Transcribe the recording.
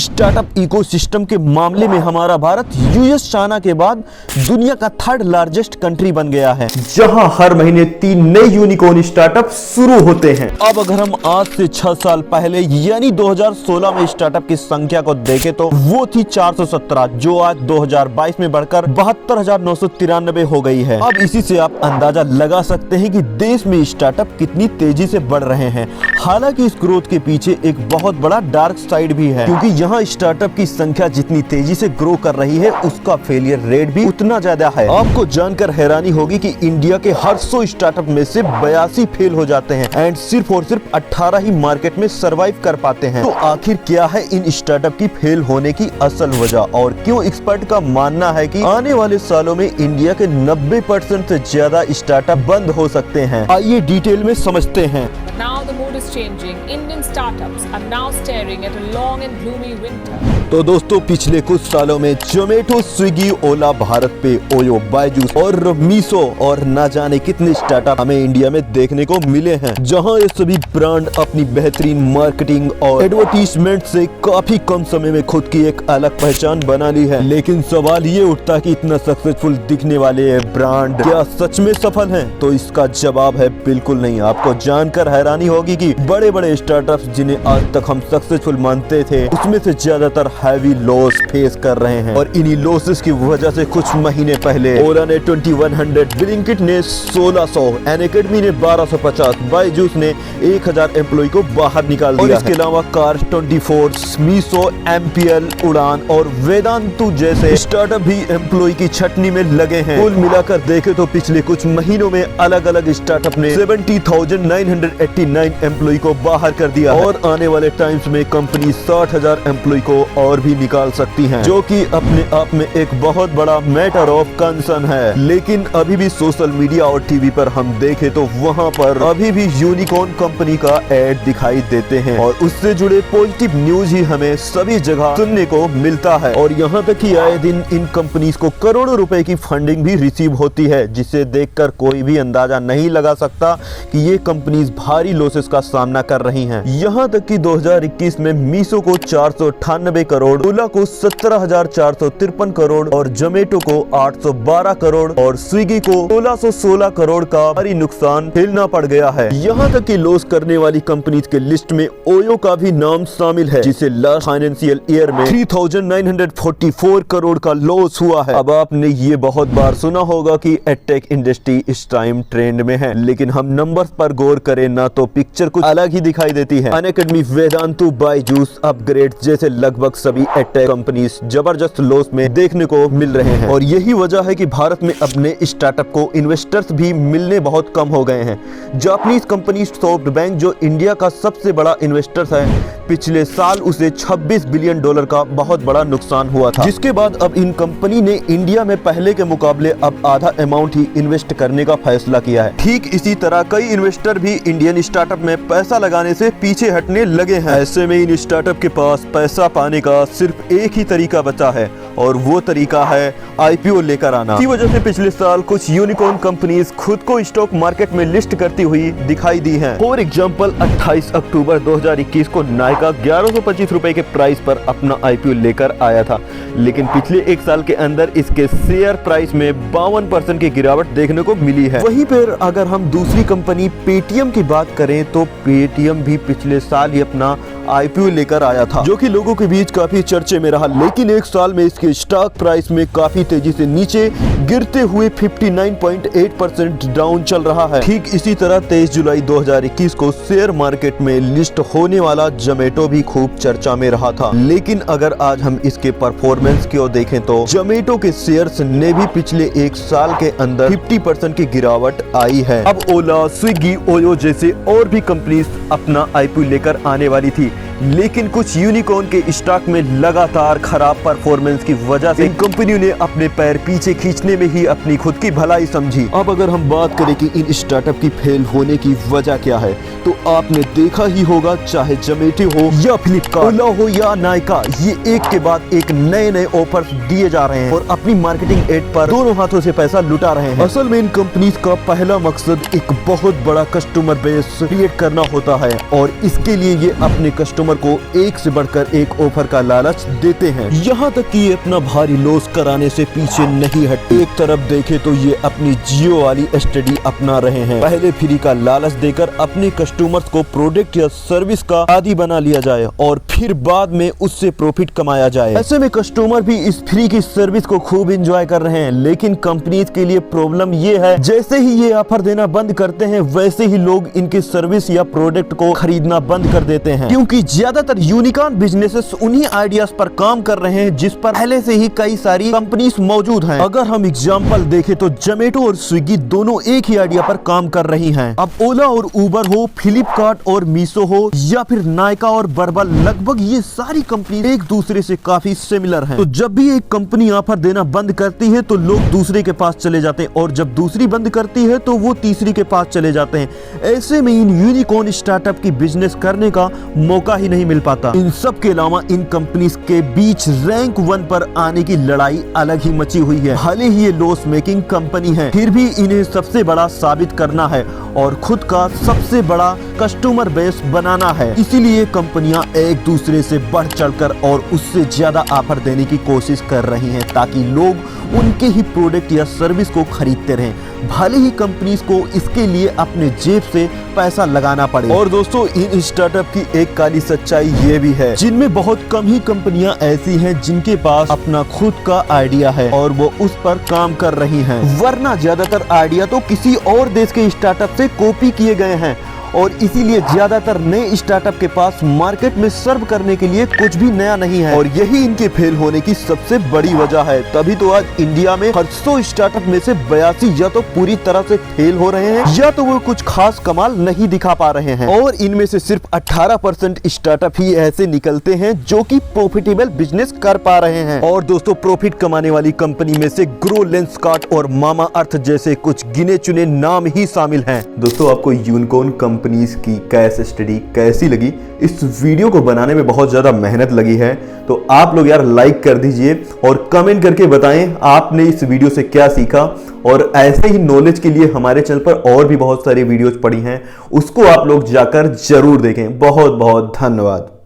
Startup ecosystem के मामले में हमारा भारत यूएस चाइना के बाद दुनिया का थर्ड लार्जेस्ट कंट्री बन गया है, जहां हर महीने 3 नए यूनिकॉर्न स्टार्टअप शुरू होते हैं। अब अगर हम आज से 6 साल पहले यानी 2016 में स्टार्टअप की संख्या को देखें तो वो थी 417, जो आज 2022 में बढ़कर 72,993 हो गई है। अब इसी से आप अंदाजा लगा सकते हैं कि देश में स्टार्टअप कितनी तेजी से बढ़ रहे हैं। हालांकि इस ग्रोथ के पीछे एक बहुत बड़ा डार्क साइड भी है, क्योंकि यहाँ स्टार्टअप की संख्या जितनी तेजी से ग्रो कर रही है उसका फेलियर रेट भी उतना ज्यादा है। आपको जानकर हैरानी होगी कि इंडिया के हर 100 स्टार्टअप में से 82 फेल हो जाते हैं एंड सिर्फ और सिर्फ 18 ही मार्केट में सरवाइव कर पाते हैं। तो आखिर क्या है इन स्टार्टअप की फेल होने की असल वजह, और क्यों एक्सपर्ट का मानना है कि आने वाले सालों में इंडिया के 90% से ज्यादा स्टार्टअप बंद हो सकते हैं। आइए डिटेल में समझते हैं। Now the mood is changing. Indian startups are now staring at a long and gloomy winter. तो दोस्तों, पिछले कुछ सालों में जोमेटो, स्विगी, ओला, भारत पे, ओयो, बायजूस और मीशो और ना जाने कितने स्टार्टअप हमें इंडिया में देखने को मिले हैं, जहां ये सभी ब्रांड अपनी बेहतरीन मार्केटिंग और एडवर्टीजमेंट से काफी कम समय में खुद की एक अलग पहचान बना ली है। लेकिन सवाल ये उठता है कि इतना सक्सेसफुल दिखने वाले ये ब्रांड क्या सच में सफल हैं? तो इसका जवाब है बिल्कुल नहीं। आपको जानकर हैरानी होगी कि बड़े बड़े स्टार्टअप्स जिन्हें आज तक हम सक्सेसफुल मानते थे, उसमें से ज्यादातर हैवी लॉस फेस कर रहे हैं। और इन्हीं लॉसेस की वजह से कुछ महीने पहले ओला ने 2100, ब्लिंकिट ने 1600, अनअकैडमी ने 1250, बायजूस ने 1000 एम्प्लॉय को बाहर निकाल दिया। और इसके अलावा कार्स 24, मीशो, एमपीएल, उड़ान और वेदांतु जैसे स्टार्टअप भी एम्प्लॉय की छटनी में लगे हैं। कुल मिलाकर देखे तो पिछले कुछ महीनों में अलग अलग स्टार्टअप ने 70,989 एम्प्लॉय को बाहर कर दिया है। और आने वाले टाइम्स में कंपनी 60,000 एम्प्लॉय को और भी निकाल सकती हैं, जो कि अपने आप में एक बहुत बड़ा मैटर ऑफ कंसर्न है। लेकिन अभी भी सोशल मीडिया और टीवी पर हम देखें तो वहां पर अभी भी यूनिकॉर्न कंपनी का एड दिखाई देते हैं, और उससे जुड़े पॉजिटिव न्यूज ही हमें सभी जगह सुनने को मिलता है। और यहाँ तक कि आए दिन इन कंपनीज को करोड़ों रुपए की फंडिंग भी रिसीव होती है, जिसे देखकर कोई भी अंदाजा नहीं लगा सकता कि ये कंपनीज भारी लॉसेस का सामना कर रही हैं। यहाँ तक कि 2021 में मीशो को 498 करोड़, ओला को 17,453 करोड़ और जोमेटो को 812 करोड़ और स्विगी को 1616 करोड़ का भारी नुकसान झेलना पड़ गया है। यहाँ तक कि लॉस करने वाली कंपनीज के लिस्ट में ओयो का भी नाम शामिल है, जिसे लास्ट फाइनेंशियल ईयर में 3,944 करोड़ का लॉस हुआ है। अब आपने ये बहुत बार सुना होगा कि एडटेक इंडस्ट्री इस टाइम ट्रेंड में है, लेकिन हम नंबर्स पर गौर करें ना तो पिक्चर कुछ अलग ही दिखाई देती है। अनअकैडमी, वेदांतु, बायजूस, अपग्रेड जैसे लगभग सभी एडटेक कंपनीज जबरदस्त लॉस में देखने को मिल रहे हैं। और यही वजह है कि भारत में अपने स्टार्टअप को इन्वेस्टर्स भी मिलने बहुत कम हो गए हैं। जापानीज कंपनी सॉफ्टबैंक, जो इंडिया का सबसे बड़ा इन्वेस्टर है, पिछले साल उसे $26 बिलियन का बहुत बड़ा नुकसान हुआ था, जिसके बाद अब इन कंपनी ने इंडिया में पहले के मुकाबले अब आधा अमाउंट ही इन्वेस्ट करने का फैसला किया है। ठीक इसी तरह कई इन्वेस्टर भी इंडियन स्टार्टअप में पैसा लगाने से पीछे हटने लगे हैं। ऐसे में इन स्टार्टअप के पास पैसा पाने का सिर्फ एक ही तरीका बचा है, और वो तरीका है आईपीओ लेकर आना। इसी वजह से पिछले साल कुछ यूनिकॉर्न कंपनीज खुद को स्टॉक मार्केट में लिस्ट करती हुई दिखाई दी हैं। फॉर एग्जांपल 28 अक्टूबर 2021 को नायका 1125 रुपए के प्राइस पर अपना आईपीओ लेकर आया था, लेकिन पिछले एक साल के अंदर इसके शेयर प्राइस में 52% की गिरावट देखने को मिली है। वहीं पर अगर हम दूसरी कंपनी पेटीएम की बात करें तो पेटीएम भी पिछले साल ही अपना आईपीओ लेकर आया था, जो कि लोगों के बीच काफी चर्चे में रहा, लेकिन एक साल में इसके स्टॉक प्राइस में काफी तेजी से नीचे गिरते हुए 59.8% डाउन चल रहा है। ठीक इसी तरह 23 जुलाई 2021 को शेयर मार्केट में लिस्ट होने वाला जोमेटो भी खूब चर्चा में रहा था। लेकिन अगर आज हम इसके परफॉर्मेंस की देखें तो जोमेटो के शेयर्स ने भी पिछले एक साल के अंदर 50% की गिरावट आई है। अब ओला, स्विगी, ओयो जैसे और भी कंपनीज अपना आईपीओ लेकर आने वाली थी, लेकिन कुछ यूनिकॉर्न के स्टॉक में लगातार खराब परफॉर्मेंस की वजह से इन कंपनियों ने अपने पैर पीछे खींचने में ही अपनी खुद की भलाई समझी। अब अगर हम बात करें कि इन स्टार्टअप की फेल होने की वजह क्या है, तो आपने देखा ही होगा, चाहे जोमेटो हो या फ्लिपकार्ट, ओला हो या नायका, ये एक के बाद एक नए नए ऑफर्स दिए जा रहे हैं और अपनी मार्केटिंग एड पर दोनों हाथों से पैसा लुटा रहे हैं। असल में इन कंपनीज का पहला मकसद एक बहुत बड़ा कस्टमर बेस क्रिएट करना होता है, और इसके लिए ये अपने कस्टमर कस्टमर को एक से बढ़कर एक ऑफर का लालच देते हैं। यहाँ तक कि ये अपना भारी लॉस कराने से पीछे नहीं हटते। एक तरफ देखे तो ये अपनी जियो वाली स्ट्रेटजी अपना रहे हैं। पहले फ्री का लालच देकर अपने कस्टमर्स को प्रोडक्ट या सर्विस का आदी बना लिया जाए और फिर बाद में उससे प्रॉफिट कमाया जाए। ऐसे में कस्टमर भी इस फ्री की सर्विस को खूब एंजॉय कर रहे हैं। लेकिन कंपनीज के लिए प्रॉब्लम ये है, जैसे ही ये ऑफर देना बंद करते हैं वैसे ही लोग इनकी सर्विस या प्रोडक्ट को खरीदना बंद कर देते हैं, क्योंकि ज्यादातर यूनिकॉर्न बिजनेसेस उन्हीं आइडियाज पर काम कर रहे हैं जिस पर पहले से ही कई सारी कंपनीज मौजूद हैं। अगर हम एग्जांपल देखें तो जोमेटो और स्विगी दोनों एक ही आइडिया पर काम कर रही हैं। अब ओला और उबर हो, फ्लिपकार्ट और मीशो हो या फिर नायका और बर्बल, लगभग ये सारी कंपनी एक दूसरे से काफी सिमिलर हैं। तो जब भी एक कंपनी ऑफर देना बंद करती है तो लोग दूसरे के पास चले जाते हैं और जब दूसरी बंद करती है तो वो तीसरी के पास चले जाते हैं। ऐसे में इन यूनिकॉर्न स्टार्टअप की बिजनेस करने का मौका ही नहीं मिल पाता। इन सब के अलावा इन कंपनीज के बीच रैंक 1 पर आने की लड़ाई अलग ही मची हुई है। भले ही ये लॉस मेकिंग कंपनी है, फिर भी इन्हें सबसे बड़ा साबित करना है और खुद का सबसे बड़ा कस्टमर बेस बनाना है। इसीलिए कंपनियां एक दूसरे से बढ़ चढ़कर और उससे ज्यादा ऑफर देने की कोशिश कर रही हैं ताकि लोग उनके ही प्रोडक्ट या सर्विस को खरीदते रहें, भले ही कंपनीज को इसके लिए अपने जेब से पैसा लगाना पड़े। और दोस्तों, इन स्टार्टअप की एक काली सच्चाई ये भी है, जिनमें बहुत कम ही कंपनियां ऐसी हैं जिनके पास अपना खुद का आइडिया है और वो उस पर काम कर रही हैं, वरना ज्यादातर आइडिया तो किसी और देश के स्टार्टअप से कॉपी किए गए हैं और इसीलिए ज्यादातर नए स्टार्टअप के पास मार्केट में सर्व करने के लिए कुछ भी नया नहीं है और यही इनके फेल होने की सबसे बड़ी वजह है। तभी तो आज इंडिया में हर 100 स्टार्टअप में से 82 या तो पूरी तरह से फेल हो रहे हैं या तो वो कुछ खास कमाल नहीं दिखा पा रहे हैं और इनमें से सिर्फ 18% स्टार्टअप ही ऐसे निकलते हैं जो कि प्रॉफिटेबल बिजनेस कर पा रहे हैं। और दोस्तों, प्रॉफिट कमाने वाली कंपनी में से ग्रो, लेंसकार्ट और मामा अर्थ जैसे कुछ गिने चुने नाम ही शामिल हैं। दोस्तों, आपको यूनिकॉर्न कंपनीज की केस स्टडी कैसी लगी? इस वीडियो को बनाने में बहुत ज्यादा मेहनत लगी है, तो आप लोग यार लाइक कर दीजिए और कमेंट करके बताएं आपने इस वीडियो से क्या सीखा। और ऐसे ही नॉलेज के लिए हमारे चैनल पर और भी बहुत सारी वीडियोज पड़ी हैं, उसको आप लोग जाकर जरूर देखें। बहुत बहुत धन्यवाद।